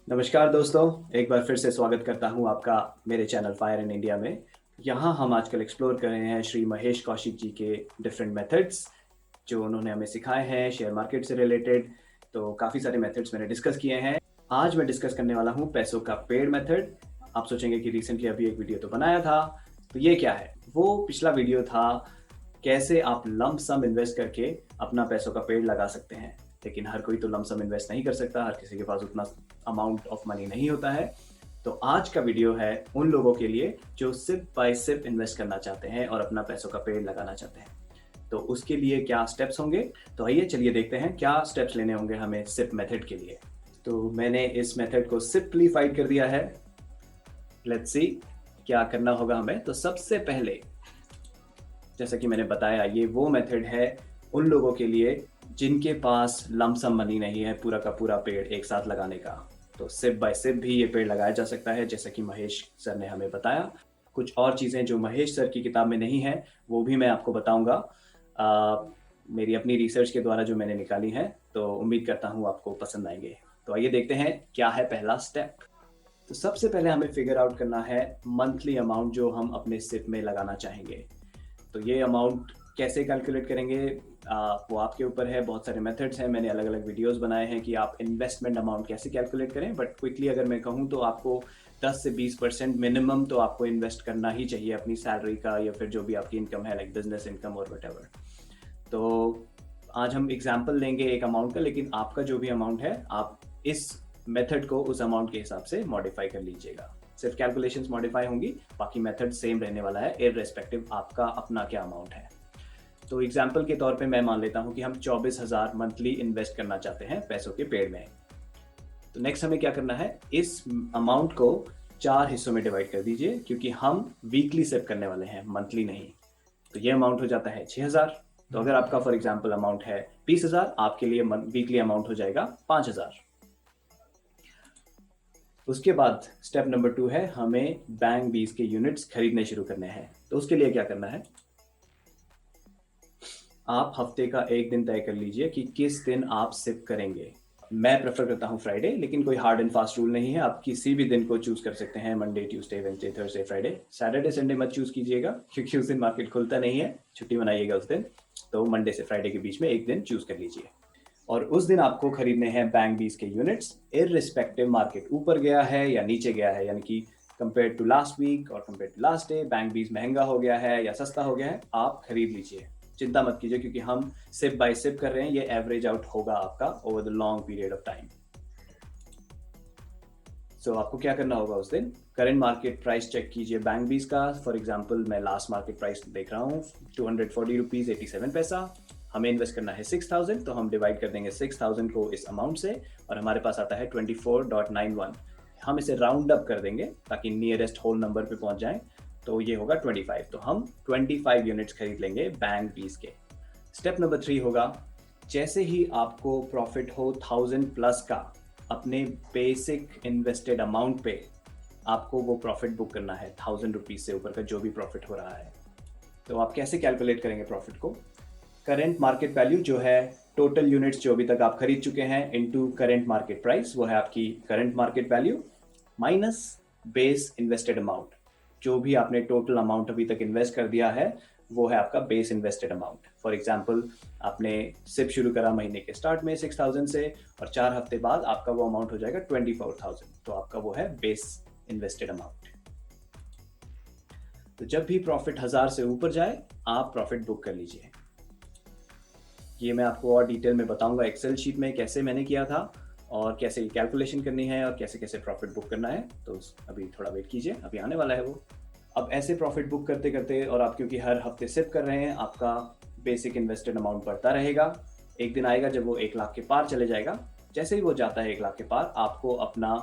नमस्कार दोस्तों, एक बार फिर से स्वागत करता हूं आपका मेरे चैनल फायर इन इंडिया में। यहाँ हम आजकल एक्सप्लोर कर रहे हैं श्री महेश कौशिक जी के डिफरेंट मेथड्स जो उन्होंने हमें सिखाए हैं शेयर मार्केट से रिलेटेड। तो काफ़ी सारे मेथड्स मैंने डिस्कस किए हैं। आज मैं डिस्कस करने वाला हूँ पैसों का पेड़ मेथड। आप सोचेंगे कि रिसेंटली अभी एक वीडियो तो बनाया था, तो ये क्या है? वो पिछला वीडियो था कैसे आप लंप सम इन्वेस्ट करके अपना पैसों का पेड़ लगा सकते हैं। लेकिन हर कोई तो लंप सम इन्वेस्ट नहीं कर सकता, हर किसी के पास उतना अमाउंट ऑफ मनी नहीं होता है। तो आज का वीडियो है उन लोगों के लिए जो सिप बाय सिप इन्वेस्ट करना चाहते हैं और अपना पैसों का पेड़ लगाना चाहते हैं। तो उसके लिए क्या स्टेप्स होंगे, तो आइए चलिए देखते हैं क्या स्टेप्स लेने होंगे हमें सिप मेथड के लिए। तो मैंने इस मेथड को सिंपलीफाइड कर दिया है। लेट्स सी क्या करना होगा हमें। तो सबसे पहले, जैसा कि मैंने बताया, ये वो मेथड है उन लोगों के लिए जिनके पास लमसम मनी नहीं है पूरा का पूरा पेड़ एक साथ लगाने का। तो सिप बाय सिप भी ये पेड़ लगाया जा सकता है, जैसा कि महेश सर ने हमें बताया। कुछ और चीज़ें जो महेश सर की किताब में नहीं है वो भी मैं आपको बताऊंगा मेरी अपनी रिसर्च के द्वारा जो मैंने निकाली है। तो उम्मीद करता हूँ आपको पसंद आएंगे। तो आइए देखते हैं क्या है पहला स्टेप। तो सबसे पहले हमें फिगर आउट करना है मंथली अमाउंट जो हम अपने सिप में लगाना चाहेंगे। तो ये अमाउंट कैसे कैलकुलेट करेंगे वो आपके ऊपर है। बहुत सारे मेथड्स हैं, मैंने अलग अलग वीडियोस बनाए हैं कि आप इन्वेस्टमेंट अमाउंट कैसे कैलकुलेट करें। बट क्विकली अगर मैं कहूँ तो आपको 10 से 20% मिनिमम तो आपको इन्वेस्ट करना ही चाहिए अपनी सैलरी का, या फिर जो भी आपकी इनकम है, लाइक बिजनेस इनकम और वट। तो आज हम एग्जाम्पल लेंगे एक अमाउंट का, लेकिन आपका जो भी अमाउंट है आप इस मेथड को उस अमाउंट के हिसाब से मॉडिफाई कर लीजिएगा। सिर्फ कैलकुलेशंस मॉडिफाई होंगी, बाकी मेथड सेम रहने वाला है इररेस्पेक्टिव आपका अपना क्या अमाउंट है। तो एग्जाम्पल के तौर पे मैं मान लेता हूँ कि हम 24,000 मंथली इन्वेस्ट करना चाहते हैं पैसों के पेड़ में। तो नेक्स्ट हमें क्या करना है, इस अमाउंट को 4 हिस्सों में डिवाइड कर दीजिए, क्योंकि हम वीकली सेव करने वाले हैं, मंथली नहीं। तो ये अमाउंट हो जाता है 6,000। तो अगर आपका फॉर एग्जाम्पल अमाउंट है 20,000, आपके लिए वीकली अमाउंट हो जाएगा 5,000। उसके बाद स्टेप नंबर 2 है हमें बैंक बीज के यूनिट्स खरीदने शुरू करने हैं। तो उसके लिए क्या करना है, आप हफ्ते का एक दिन तय कर लीजिए कि किस दिन आप सिप करेंगे। मैं प्रेफर करता हूँ फ्राइडे, लेकिन कोई हार्ड एंड फास्ट रूल नहीं है, आप किसी भी दिन को चूज कर सकते हैं। Monday, Tuesday, Wednesday, Thursday, Friday. Saturday Sunday मत चूज कीजिएगा, क्योंकि उस दिन मार्केट खुलता नहीं है, छुट्टी मनाइएगा उस दिन। तो मंडे से फ्राइडे के बीच में एक दिन चूज कर लीजिए, और उस दिन आपको खरीदने हैं बैंक बीज के यूनिट्स, इररिस्पेक्टिव मार्केट ऊपर गया है या नीचे गया है। यानी कि कंपेयर टू लास्ट वीक और कंपेयर टू लास्ट डे बैंक बीज महंगा हो गया है या सस्ता हो गया है, आप खरीद लीजिए। चिंता मत कीजिए, क्योंकि हम सिप बाय सिप कर रहे हैं, ये एवरेज आउट होगा आपका over the long period of time. So आपको क्या करना होगा, उस दिन करंट मार्केट प्राइस चेक कीजिए बैंक बीज का। फॉर एग्जाम्पल मैं लास्ट मार्केट प्राइस देख रहा हूँ 240 रुपीज़ 87 पैसा। हमें इन्वेस्ट करना है 6,000, तो हम डिवाइड कर देंगे 6,000 को इस अमाउंट से, और हमारे पास आता है 24.91। हम इसे राउंड अप कर देंगे ताकि नियरेस्ट होल नंबर पे पहुंच जाएं। तो ये होगा 25। तो हम 25 यूनिट्स खरीद लेंगे बैंक बीज के। स्टेप नंबर 3 होगा, जैसे ही आपको प्रॉफिट हो 1,000+ का अपने बेसिक इन्वेस्टेड अमाउंट पे, आपको वो प्रॉफिट बुक करना है 1,000 रुपीज़ से ऊपर का जो भी प्रॉफिट हो रहा है। तो आप कैसे कैलकुलेट करेंगे प्रॉफिट को, करेंट मार्केट वैल्यू जो है टोटल यूनिट्स जो अभी तक आप खरीद चुके हैं इनटू करेंट मार्केट प्राइस, वो है आपकी current market value, minus base invested amount. जो भी आपने टोटल अमाउंट अभी तक इन्वेस्ट कर दिया है वो है आपका base invested amount. For example आपने सिप शुरू करा महीने के स्टार्ट में 6,000 से, और 4 हफ्ते बाद आपका वो अमाउंट हो जाएगा 24,000। तो आपका वो है बेस इन्वेस्टेड अमाउंट। तो जब भी प्रॉफिट 1,000 से ऊपर जाए आप प्रॉफिट बुक कर लीजिए। ये मैं आपको और डिटेल में बताऊंगा एक्सेल शीट में कैसे मैंने किया था, और कैसे कैलकुलेशन करनी है, और कैसे कैसे प्रॉफिट बुक करना है। तो अभी थोड़ा वेट कीजिए, अभी आने वाला है वो। अब ऐसे प्रॉफिट बुक करते करते, और आप क्योंकि हर हफ्ते सिप कर रहे हैं, आपका बेसिक इन्वेस्टेड अमाउंट बढ़ता रहेगा। एक दिन आएगा जब वो 1 लाख के पार चले जाएगा। जैसे ही वो जाता है 1 लाख के पार, आपको अपना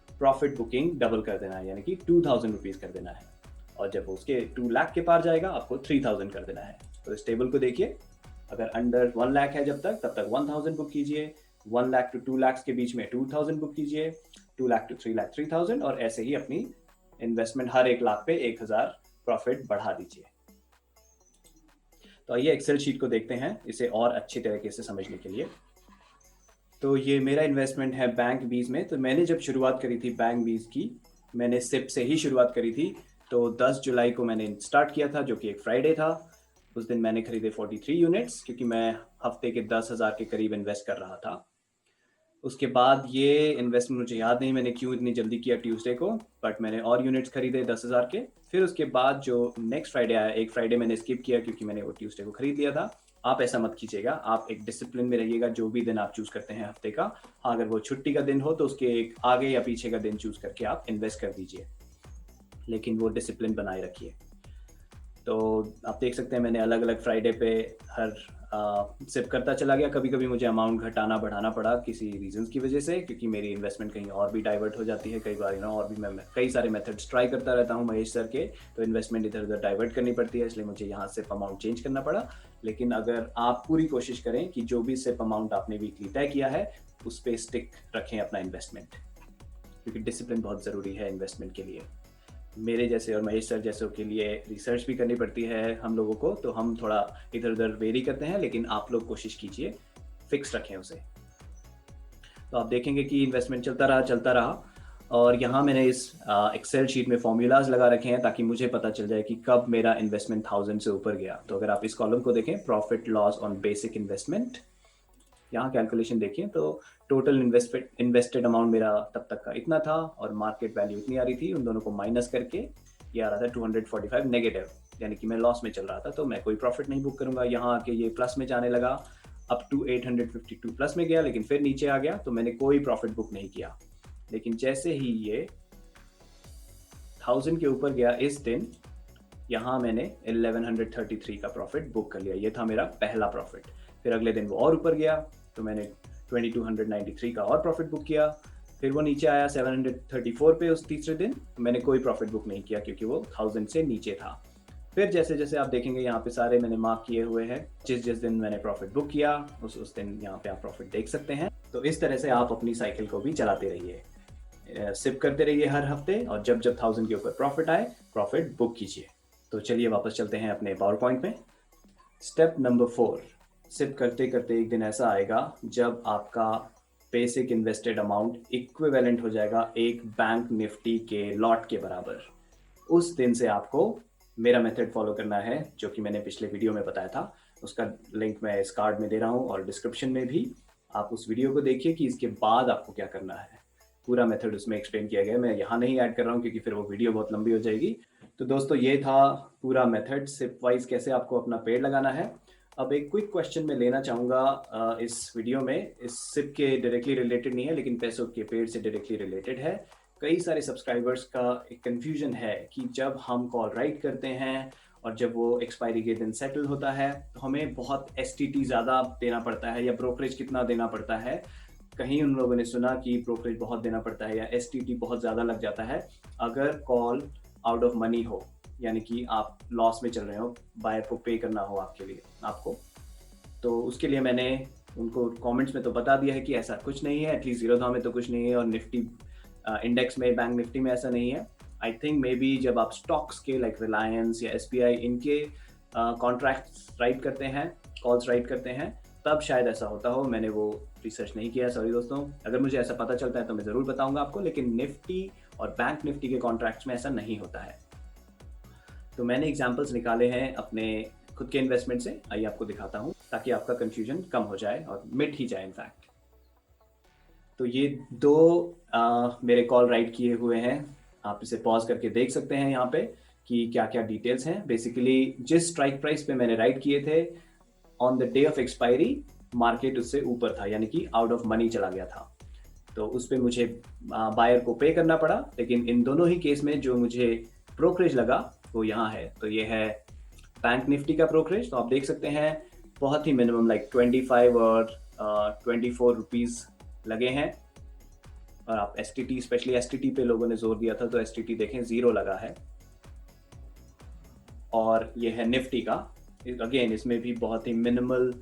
प्रॉफिट बुकिंग डबल कर देना है, यानी कि 2,000 रुपीज़ कर देना है। और जब उसके 2 लाख के पार जाएगा आपको 3,000 कर देना है। तो इस टेबल को देखिए, अगर अंडर 1 लाख है जब तक, तब तक 1,000 बुक कीजिए। 1 लाख टू 2 लाख के बीच में 2,000 बुक कीजिए। 2 लाख टू 3 लाख 3,000, और ऐसे ही अपनी इन्वेस्टमेंट हर 1 लाख पे 1,000 प्रॉफिट बढ़ा दीजिए। तो आइए एक्सेल शीट को देखते हैं इसे और अच्छी तरीके से समझने के लिए। तो ये मेरा इन्वेस्टमेंट है बैंक बीज में। तो मैंने जब शुरुआत करी थी बैंक बीज की, मैंने सिप से ही शुरुआत करी थी। तो 10 जुलाई को मैंने स्टार्ट किया था, जो कि एक फ्राइडे था। उस दिन मैंने खरीदे 43 यूनिट्स, क्योंकि मैं हफ्ते के 10,000 के करीब इन्वेस्ट कर रहा था। उसके बाद ये इन्वेस्टमेंट मुझे याद नहीं मैंने क्यों इतनी जल्दी किया ट्यूसडे को, बट मैंने और यूनिट्स खरीदे 10,000 के। फिर उसके बाद जो नेक्स्ट फ्राइडे आया, एक फ्राइडे मैंने स्किप किया क्योंकि मैंने वो ट्यूसडे को खरीद लिया था। आप ऐसा मत कीजिएगा, आप एक डिसिप्लिन में रहिएगा। जो भी दिन आप चूज करते हैं हफ्ते का, अगर वो छुट्टी का दिन हो तो उसके एक आगे या पीछे का दिन चूज करके आप इन्वेस्ट कर दीजिए, लेकिन वो डिसिप्लिन बनाए रखिए। तो आप देख सकते हैं मैंने अलग अलग फ्राइडे पे हर सिप करता चला गया। कभी कभी मुझे अमाउंट घटाना बढ़ाना पड़ा किसी रीजंस की वजह से, क्योंकि मेरी इन्वेस्टमेंट कहीं और भी डाइवर्ट हो जाती है कई बार, और भी मैं कई सारे मेथड्स ट्राई करता रहता हूँ महेश सर के, तो इन्वेस्टमेंट इधर उधर डाइवर्ट करनी पड़ती है, इसलिए मुझे यहाँ सिप अमाउंट चेंज करना पड़ा। लेकिन अगर आप पूरी कोशिश करें कि जो भी सिप अमाउंट आपने वीकली तय किया है उस पर स्टिक रखें अपना इन्वेस्टमेंट, क्योंकि डिसिप्लिन बहुत ज़रूरी है इन्वेस्टमेंट के लिए। मेरे जैसे और महेश सर जैसों के लिए रिसर्च भी करनी पड़ती है हम लोगों को, तो हम थोड़ा इधर उधर वेरी करते हैं, लेकिन आप लोग कोशिश कीजिए फिक्स रखें उसे। तो आप देखेंगे कि इन्वेस्टमेंट चलता रहा। और यहाँ मैंने इस एक्सेल शीट में फॉर्मूलाज लगा रखे हैं ताकि मुझे पता चल जाए कि कब मेरा इन्वेस्टमेंट 1000 से ऊपर गया। तो अगर आप इस कॉलम को देखें, profit loss on basic investment, यहाँ कैलकुलेशन देखिए तो टोटल इन्वेस्टेड अमाउंट मेरा तब तक का इतना था और मार्केट वैल्यू इतनी आ रही थी। उन दोनों को माइनस करके ये आ रहा था 245 नेगेटिव, यानी कि मैं लॉस में चल रहा था, तो मैं कोई प्रॉफिट नहीं बुक करूंगा। यहाँ आके ये प्लस में जाने लगा, अप टू 852 प्लस में गया, लेकिन फिर नीचे आ गया, तो मैंने कोई प्रॉफिट बुक नहीं किया। लेकिन जैसे ही ये 1000 के ऊपर गया इस दिन, यहाँ मैंने 1133 का प्रॉफिट बुक कर लिया। ये था मेरा पहला प्रॉफिट। फिर अगले दिन वो और ऊपर गया तो मैंने 2293 का और प्रॉफिट बुक किया। फिर वो नीचे आया 734 पे उस तीसरे दिन, मैंने कोई प्रॉफिट बुक नहीं किया क्योंकि वो 1000 से नीचे था। फिर जैसे जैसे आप देखेंगे यहाँ पे सारे मैंने मार्क किए हुए हैं, जिस जिस दिन मैंने प्रॉफिट बुक किया उस दिन यहाँ पे आप प्रॉफिट देख सकते हैं। तो इस तरह से आप अपनी साइकिल को भी चलाते रहिए, सिप करते रहिए हर हफ्ते, और जब जब 1000 के ऊपर प्रॉफिट आए प्रॉफिट बुक कीजिए। तो चलिए वापस चलते हैं अपने पावर पॉइंट में। स्टेप नंबर 4, सिप करते करते एक दिन ऐसा आएगा जब आपका बेसिक इन्वेस्टेड अमाउंट इक्विवेलेंट हो जाएगा एक बैंक निफ्टी के लॉट के बराबर। उस दिन से आपको मेरा मेथड फॉलो करना है, जो कि मैंने पिछले वीडियो में बताया था। उसका लिंक मैं इस कार्ड में दे रहा हूँ और डिस्क्रिप्शन में भी। आप उस वीडियो को देखिए कि इसके बाद आपको क्या करना है। पूरा मेथड उसमें एक्सप्लेन किया गया है, मैं यहाँ नहीं ऐड कर रहा हूँ क्योंकि फिर वो वीडियो बहुत लंबी हो जाएगी। तो दोस्तों ये था पूरा मेथड, सिप वाइज कैसे आपको अपना पेड़ लगाना है। अब एक क्विक क्वेश्चन मैं लेना चाहूँगा इस वीडियो में, इस सिप के डायरेक्टली रिलेटेड नहीं है लेकिन पैसों के पेड़ से डायरेक्टली रिलेटेड है। कई सारे सब्सक्राइबर्स का एक कन्फ्यूजन है कि जब हम कॉल राइट करते हैं और जब वो एक्सपायरी के दिन सेटल होता है तो हमें बहुत STT ज़्यादा देना पड़ता है या ब्रोकरेज कितना देना पड़ता है। कहीं उन लोगों ने सुना कि ब्रोकरेज बहुत देना पड़ता है या STT बहुत ज़्यादा लग जाता है अगर कॉल आउट ऑफ मनी हो, यानी कि आप लॉस में चल रहे हो, बायर को पे करना हो आपके लिए आपको। तो उसके लिए मैंने उनको कमेंट्स में तो बता दिया है कि ऐसा कुछ नहीं है, एटलीस्ट जीरोधा में तो कुछ नहीं है, और निफ्टी इंडेक्स में, बैंक निफ्टी में ऐसा नहीं है। आई थिंक मे बी जब आप स्टॉक्स के लाइक रिलायंस या SBI इनके कॉन्ट्रैक्ट्स राइट करते हैं, कॉल्स राइट करते हैं, तब शायद ऐसा होता हो। मैंने वो रिसर्च नहीं किया, सॉरी दोस्तों। अगर मुझे ऐसा पता चलता है तो मैं ज़रूर बताऊंगा आपको, लेकिन निफ्टी और बैंक निफ्टी के कॉन्ट्रैक्ट्स में ऐसा नहीं होता है। तो मैंने एग्जाम्पल्स निकाले हैं अपने खुद के इन्वेस्टमेंट से, आइए आपको दिखाता हूँ ताकि आपका कंफ्यूजन कम हो जाए और मिट ही जाए इनफैक्ट। तो ये दो मेरे कॉल राइट किए हुए हैं, आप इसे पॉज करके देख सकते हैं यहाँ पे कि क्या क्या डिटेल्स हैं। बेसिकली जिस स्ट्राइक प्राइस पे मैंने राइट किए थे, on the day of expiry market उससे ऊपर था, यानी कि आउट ऑफ मनी चला गया था, तो उस पर मुझे बायर को पे करना पड़ा। लेकिन इन दोनों ही केस में जो मुझे ब्रोकरेज लगा वो यहाँ है। तो ये है बैंक निफ्टी का ब्रोकरेज, तो आप देख सकते हैं बहुत ही मिनिमम लाइक 25 और 24 रुपीज़ लगे हैं। और आप STT, स्पेशली STT पे लोगों ने जोर दिया था, तो STT देखें 0 लगा है। और ये है निफ्टी का, अगेन इसमें भी बहुत ही मिनिमल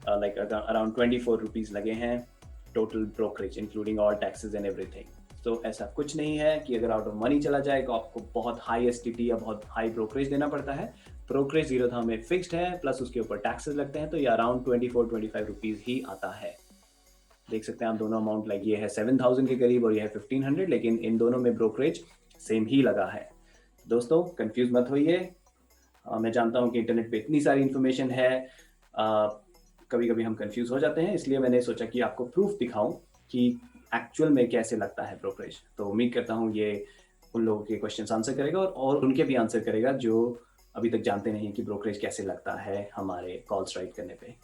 लाइक अराउंड 24 रुपीज़ लगे हैं total brokerage including all taxes and everything. तो ऐसा कुछ नहीं है कि अगर आउट ऑफ मनी चला जाए तो आपको बहुत हाई STT या बहुत हाई ब्रोकरेज देना पड़ता है। ब्रोकरेज जीरोधा में फिक्स्ड है, प्लस उसके ऊपर टैक्सेस लगते हैं, तो ये अराउंड 24-25 रुपीज़ ही आता है। देख सकते हैं आप दोनों अमाउंट, लाइक ये है 7,000 के करीब और ये है 1,500, लेकिन इन दोनों में ब्रोकरेज सेम ही लगा है। दोस्तों कंफ्यूज मत होइए, मैं जानता हूँ कि इंटरनेट पे इतनी सारी इन्फॉर्मेशन है, कभी कभी हम कंफ्यूज हो जाते हैं, इसलिए मैंने सोचा कि आपको प्रूफ दिखाऊं कि एक्चुअल में कैसे लगता है ब्रोकरेज। तो उम्मीद करता हूँ ये उन लोगों के क्वेश्चन आंसर करेगा और उनके भी आंसर करेगा जो अभी तक जानते नहीं कि ब्रोकरेज कैसे लगता है हमारे कॉल्स राइट करने पे।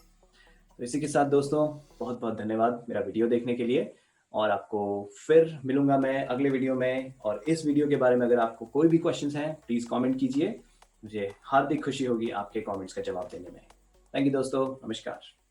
तो इसी के साथ दोस्तों बहुत बहुत धन्यवाद मेरा वीडियो देखने के लिए, और आपको फिर मिलूंगा मैं अगले वीडियो में। और इस वीडियो के बारे में अगर आपको कोई भी क्वेश्चंस हैं प्लीज़ कमेंट कीजिए, मुझे हार्दिक खुशी होगी आपके कमेंट्स का जवाब देने में। थैंक यू दोस्तों, नमस्कार।